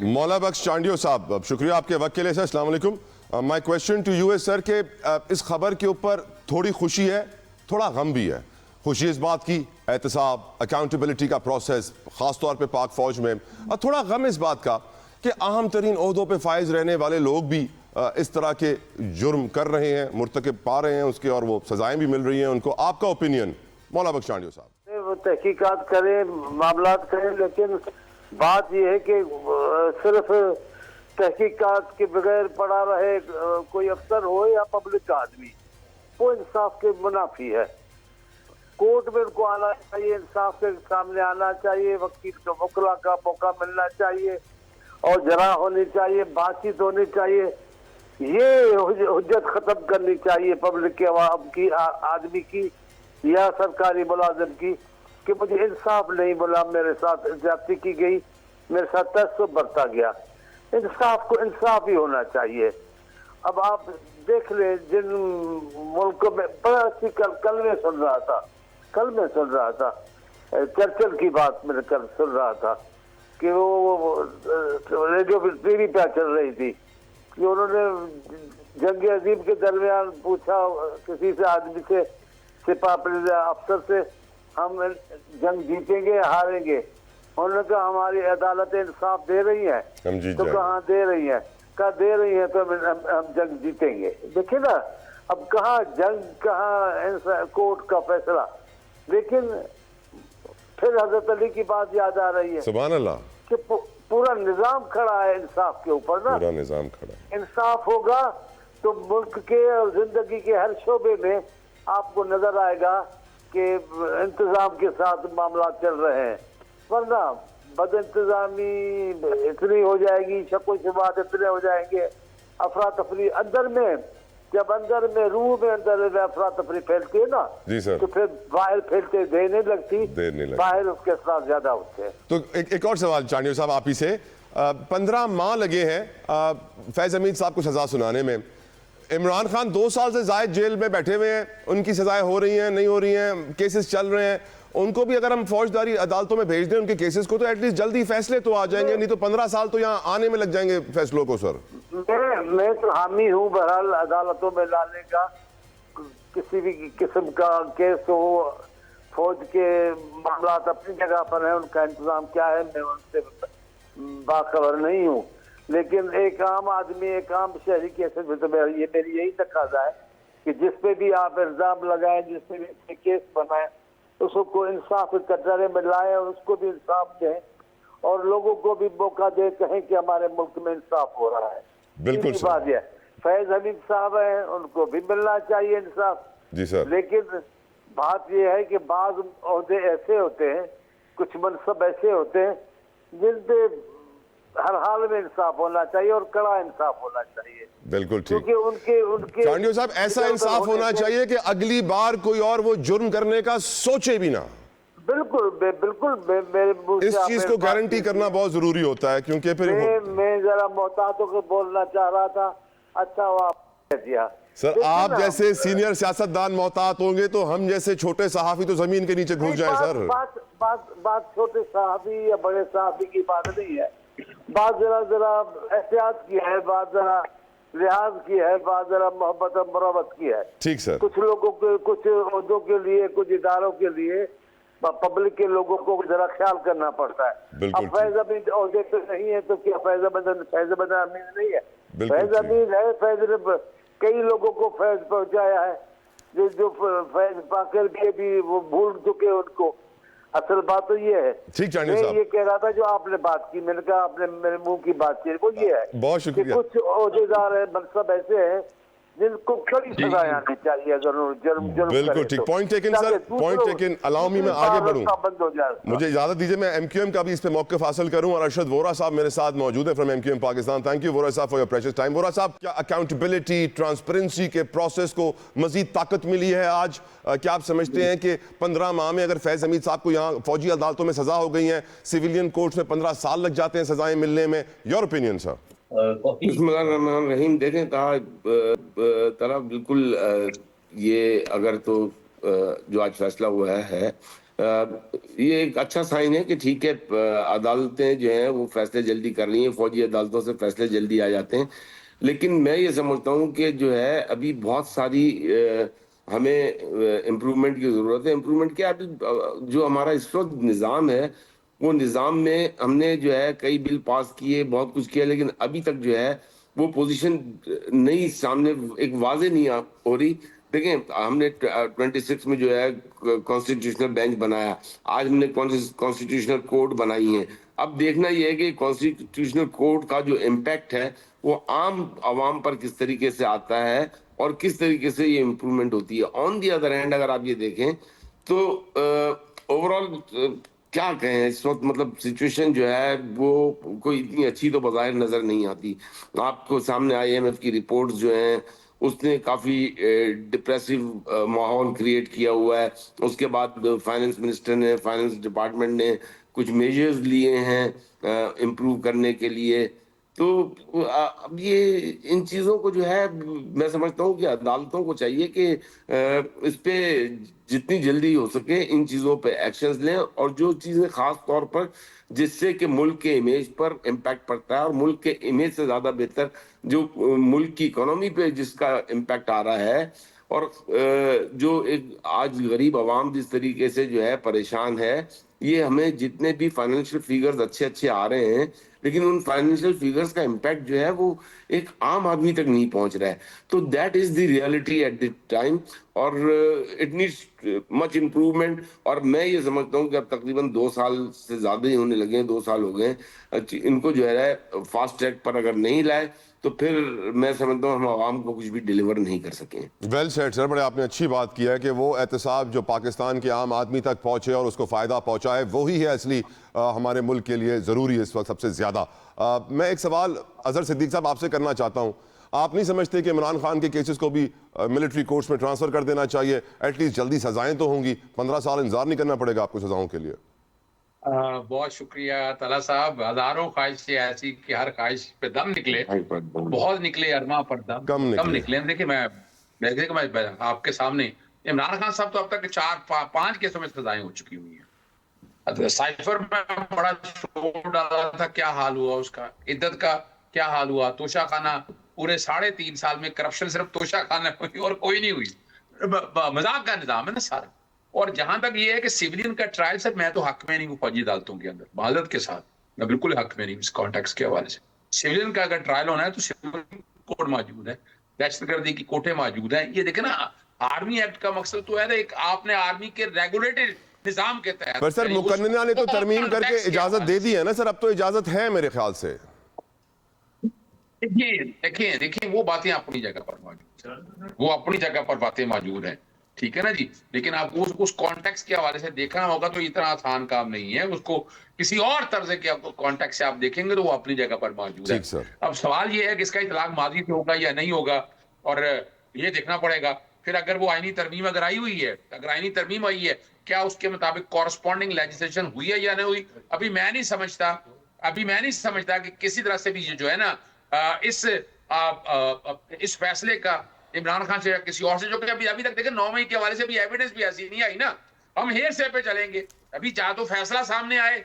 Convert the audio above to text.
مولا بخش چانڈیو صاحب، شکریہ آپ کے وقت کے لیے سر. السلام علیکم. مائی کویسچن ٹو یو از سر کہ اس خبر کے اوپر تھوڑی خوشی ہے، تھوڑا غم بھی ہے. خوشی اس بات کی احتساب، اکاؤنٹیبلٹی کا پروسیس خاص طور پہ پاک فوج میں، اور تھوڑا غم اس بات کا کہ اہم ترین عہدوں پہ فائز رہنے والے لوگ بھی اس طرح کے جرم کر رہے ہیں، مرتکب پا رہے ہیں اس کے، اور وہ سزائیں بھی مل رہی ہیں ان کو. آپ کا اوپینین مولا بخش چانڈیو صاحب؟ وہ تحقیقات کریں، معاملات کریں، لیکن بات یہ ہے کہ صرف تحقیقات کے بغیر پڑا رہے کوئی افسر ہو یا پبلک آدمی، وہ انصاف کے منافی ہے. کورٹ میں ان کو آنا چاہیے، انصاف کے سامنے آنا چاہیے، وکلا کا موقع ملنا چاہیے، اور جرح ہونی چاہیے، بات چیت ہونی چاہیے. یہ حجت ختم کرنی چاہیے پبلک کے، عوام کی، آدمی کی یا سرکاری ملازم کی، کہ مجھے انصاف نہیں ملا، میرے ساتھ زیادتی کی گئی، میرے ساتھ تعصب برتا گیا. انصاف کو انصاف ہی ہونا چاہیے. اب آپ دیکھ لیں جن ملکوں میں، بڑا اچھی کل میں سن رہا تھا چرچل کی بات میں سن رہا تھا کہ وہ ریڈیو ٹی وی پہ چل رہی تھی کہ انہوں نے جنگ عظیم کے درمیان پوچھا کسی سے، آدمی سے، سپاہ افسر سے، ہم جنگ جیتیں گے ہاریں گے؟ انہوں نے کہا ہماری عدالت انصاف دے رہی ہیں. تو کہاں دے رہی ہیں؟ کہا دے رہی ہیں تو ہم جنگ جیتیں گے. دیکھیں نا، اب کہاں جنگ، کہاں کورٹ کا فیصلہ. لیکن پھر حضرت علی کی بات یاد آ رہی ہے، سبحان اللہ، کہ پورا نظام کھڑا ہے انصاف کے اوپر نا. پورا نظام کھڑا ہے. انصاف ہوگا تو ملک کے اور زندگی کے ہر شعبے میں آپ کو نظر آئے گا کہ انتظام کے ساتھ معاملات چل رہے ہیں. ورنہ بد انتظامی اتنی ہو جائے گی، شک و شبہات اتنے ہو جائیں گے، افراتفری اندر میں، جب اندر میں روح میں اندر میں افراتفری پھیلتی ہے نا، جی سر، تو پھر باہر پھیلتے دیر نہیں لگتی، باہر اس کے اثرات زیادہ ہوتے ہیں. تو ایک اور سوال چانڈیو صاحب آپ ہی سے. 15 ماہ لگے ہیں فیض حمید صاحب کو سزا سنانے میں. عمران خان 2 سال سے زائد جیل میں بیٹھے ہوئے ہیں، ان کی سزائیں ہو رہی ہیں، نہیں ہو رہی ہیں، کیسز چل رہے ہیں. ان کو بھی اگر ہم فوجداری عدالتوں میں بھیج دیں ان کے کیسز کو، تو ایٹ لیسٹ جلدی فیصلے تو آ جائیں گے، نہیں تو 15 سال تو یہاں آنے میں لگ جائیں گے فیصلوں کو. سر میں تو حامی ہوں بہرحال عدالتوں میں لانے کا. کسی بھی قسم کا کیس ہو، فوج کے معاملات اپنی جگہ پر ہیں، ان کا انتظام کیا ہے میں ان سے باخبر نہیں ہوں. لیکن ایک عام آدمی، ایک عام شہری کیسز میں تو میری یہی تقاضا ہے کہ جس پہ بھی آپ الزام لگائیں، جس پہ بھی کیس بنائیں، اس کو انصاف کے کٹہرے میں لائیں اور اس کو بھی انصاف دیں، اور لوگوں کو بھی موقع دے، کہیں کہ ہمارے ملک میں انصاف ہو رہا ہے. بالکل بات یہ فیض حمید صاحب ہیں، ان کو بھی ملنا چاہیے انصاف. جی سر. لیکن بات یہ ہے کہ بعض عہدے ایسے ہوتے ہیں، کچھ منصب ایسے ہوتے ہیں جن پہ ہر حال میں انصاف ہونا چاہیے اور کڑا انصاف ہونا چاہیے. بالکل ٹھیک. کیونکہ ان کے چانڈیو صاحب ایسا انصاف ہونا چاہیے کہ اگلی بار کوئی اور وہ جرم کرنے کا سوچے بھی نہ. بالکل میرے اس چیز کو گارنٹی کرنا بہت ضروری ہوتا ہے، کیونکہ پھر میں ذرا محتاط ہو کے بولنا چاہ رہا تھا. اچھا وہ آپ نے دیا. سر آپ جیسے سینئر سیاستدان محتاط ہوں گے تو ہم جیسے چھوٹے صحافی تو زمین کے نیچے گھس جائیں. سر بات چھوٹے صحافی یا بڑے صحافی کی بات نہیں ہے. بات ذرا احتیاط کی ہے، بات ذرا لحاظ کی ہے، بات ذرا محبت اور مروت کی ہے. ٹھیک سر. کچھ لوگوں کے، کچھ عہدوں کے لیے، کچھ اداروں کے لیے پبلک کے لوگوں کو ذرا خیال کرنا پڑتا ہے. اب فیض حمید عہدے پہ نہیں ہے تو کیا فیض حمید نہیں ہے؟ فیض حمید ہے. فیض نے کئی لوگوں کو فیض پہنچایا ہے، جو فیض پا کر کے بھی وہ بھول چکے ان کو. اصل بات تو یہ ہے. میں یہ کہہ رہا تھا جو آپ نے بات کی، میں نے کہا آپ نے میرے منہ کی بات کی، وہ یہ ہے بہت شکریہ. کچھ عہدیدار ہیں، منصب ایسے ہیں جن کو کڑی سزائیں آنی چاہیے اگر جرم بالکل ٹھیک. پوائنٹ ٹیکن سر، پوائنٹ ٹیکن. الاؤ می میں آگے بڑھوں، بند ہو جائے. مجھے اجازت دیجیے میں ایم کیو ایم کا بھی اس پہ موقف حاصل کروں، اور ارشد وورا صاحب میرے ساتھ موجود ہے from M Q M Pakistan. Thank you Vohra صاحب for your precious time. Vohra صاحب، کیا اکاؤنٹیبلٹی، ٹرانسپیرنسی کے پروسیس کو مزید طاقت ملی ہے آج؟ کیا آپ سمجھتے ہیں کہ 15 ماہ میں اگر فیض حمید صاحب کو یہاں فوجی عدالتوں میں سزا ہو گئی ہیں، سیویلین کورٹس میں 15 سال لگ جاتے ہیں سزائیں ملنے میں؟ یور اوپینین سر. بسم اللہ الرحمن الرحیم. دیکھیں طرح بالکل یہ اگر تو جو آج فیصلہ ہوا ہے یہ ایک اچھا سائن ہے کہ ٹھیک ہے عدالتیں جو ہیں وہ فیصلے جلدی کر رہی ہیں، فوجی عدالتوں سے فیصلے جلدی آ جاتے ہیں، لیکن میں یہ سمجھتا ہوں کہ جو ہے ابھی بہت ساری ہمیں امپروومنٹ کی ضرورت ہے. امپروومنٹ کیا؟ ابھی جو ہمارا اس وقت نظام ہے وہ نظام میں ہم نے جو ہے کئی بل پاس کیے، بہت کچھ کیا، لیکن ابھی تک جو ہے وہ پوزیشن نہیں سامنے ایک واضح نہیں ہو رہی. دیکھیں ہم نے 26 میں جو ہے کانسٹیٹیوشنل بینچ بنایا، آج ہم نے کانسٹیٹیوشنل کورٹ بنائی ہیں. اب دیکھنا یہ ہے کہ کانسٹیٹیوشنل کورٹ کا جو امپیکٹ ہے وہ عام عوام پر کس طریقے سے آتا ہے اور کس طریقے سے یہ امپروومنٹ ہوتی ہے. آن دی ادر ہینڈ اگر آپ یہ دیکھیں تو اوور آل کیا کہیں اس وقت، مطلب سچویشن جو ہے وہ کوئی اتنی اچھی تو بظاہر نظر نہیں آتی. آپ کو سامنے IMF کی رپورٹس جو ہیں اس نے کافی ڈپریسو ماحول کریٹ کیا ہوا ہے. اس کے بعد فائنانس منسٹر نے، فائنانس ڈپارٹمنٹ نے کچھ میجرز لیے ہیں امپروو کرنے کے لیے. تو اب یہ ان چیزوں کو جو ہے میں سمجھتا ہوں کہ عدالتوں کو چاہیے کہ اس پہ جتنی جلدی ہو سکے ان چیزوں پہ ایکشنز لیں، اور جو چیزیں خاص طور پر جس سے کہ ملک کے امیج پر امپیکٹ پڑتا ہے، اور ملک کے امیج سے زیادہ بہتر جو ملک کی اکانومی پہ جس کا امپیکٹ آ رہا ہے، اور جو ایک آج غریب عوام جس طریقے سے جو ہے پریشان ہے. یہ ہمیں جتنے بھی فائنینشیل فیگرز اچھے آ رہے ہیں لیکن ان فائنینشیل فیگرز کا امپیکٹ جو ہے وہ ایک عام آدمی تک نہیں پہنچ رہا ہے. تو that is the reality at the time, اور اٹ نیڈس مچ امپروومنٹ. اور میں یہ سمجھتا ہوں کہ اب تقریباً 2 سال سے زیادہ ہی ہونے لگے ہیں، 2 سال ہو گئے. ان کو جو ہے فاسٹ ٹریک پر اگر نہیں لائے تو پھر میں سمجھتا ہوں ہم عوام کو کچھ بھی ڈیلیور نہیں کر سکیں. ویل سیڈ سر، بڑے آپ نے اچھی بات کی ہے کہ وہ احتساب جو پاکستان کے عام آدمی تک پہنچے اور اس کو فائدہ پہنچائے، وہی ہے اصلی ہمارے ملک کے لیے ضروری ہے اس وقت سب سے زیادہ. میں ایک سوال اظہر صدیق صاحب آپ سے کرنا چاہتا ہوں. آپ نہیں سمجھتے کہ عمران خان کے کیسز کو بھی ملٹری کورٹس میں ٹرانسفر کر دینا چاہیے؟ ایٹ لیسٹ جلدی سزائیں تو ہوں گی، 15 سال انتظار نہیں کرنا پڑے گا آپ کو سزاؤں کے لیے. بہت شکریہ طلحہ صاحب. ہزاروں خواہشیں ایسی کہ ہر خواہش پہ دم نکلے، بہت نکلے، ارماں پر دم کم نکلے. دیکھیں میں آپ کے سامنے عمران خان صاحب تو اب تک 4-5 کیسوں میں سزائیں ہو چکی ہوئی ہیں. سائفر میں بڑا شور ڈالا تھا، کیا حال ہوا اس کا؟ عدت کا کیا حال ہوا؟ توشہ خانہ پورے 3.5 سال میں کرپشن صرف توشہ خانہ ہوئی اور کوئی نہیں ہوئی. مذاق کا نظام ہے نا سارا. اور جہاں تک یہ ہے کہ سیولین کا ٹرائل، سر میں تو حق میں نہیں ہوں فوجی عدالتوں کے اندر، معذرت کے ساتھ میں بالکل حق میں نہیں ہوں اس کانٹیکس کے حوالے سے. سیولین کا اگر ٹرائل ہونا ہے تو سیولین کوڈ موجود ہے، دہشت گردی کی کوٹیں موجود ہیں. یہ دیکھیں نا، آرمی ایکٹ کا مقصد تو ہے نا ایک آپ نے آرمی کے ریگولیٹڈ نظام کے تحت. پر سر مقننہ نے تو ترمیم کر کے اجازت دے دی ہے نا سر، اب تو اجازت ہے میرے خیال سے. دیکھیں وہ باتیں اپنی جگہ پر موجود ہیں، وہ اپنی جگہ پر باتیں موجود ہیں، ٹھیک ہے نا جی. لیکن آپ کو اس کانٹیکس کے حوالے سے دیکھنا ہوگا تو اتنا آسان کام نہیں ہے. اس کو کسی اور طرز کے کانٹیکس سے آپ دیکھیں گے تو وہ اپنی جگہ پر موجود ہے. اب سوال یہ ہے کہ اس کا اطلاق ماضی سے ہوگا یا نہیں ہوگا، اور یہ دیکھنا پڑے گا. پھر اگر وہ آئینی ترمیم اگر آئی ہوئی ہے، اگر آئینی ترمیم آئی ہے، کیا اس کے مطابق کورسپونڈنگ لیجسلیشن ہوئی ہے یا نہیں ہوئی؟ ابھی میں نہیں سمجھتا کہ کسی طرح سے بھی جو ہے نا اس فیصلے کا عمران خان سے یا کسی اور سے، جو کہ ابھی تک دیکھیں 9 مئی کے حوالے سے بھی ایویڈنس بھی ایسی نہیں آئی نا. ہم ہیر سے پہ چلیں گے، ابھی چاہے تو فیصلہ سامنے آئے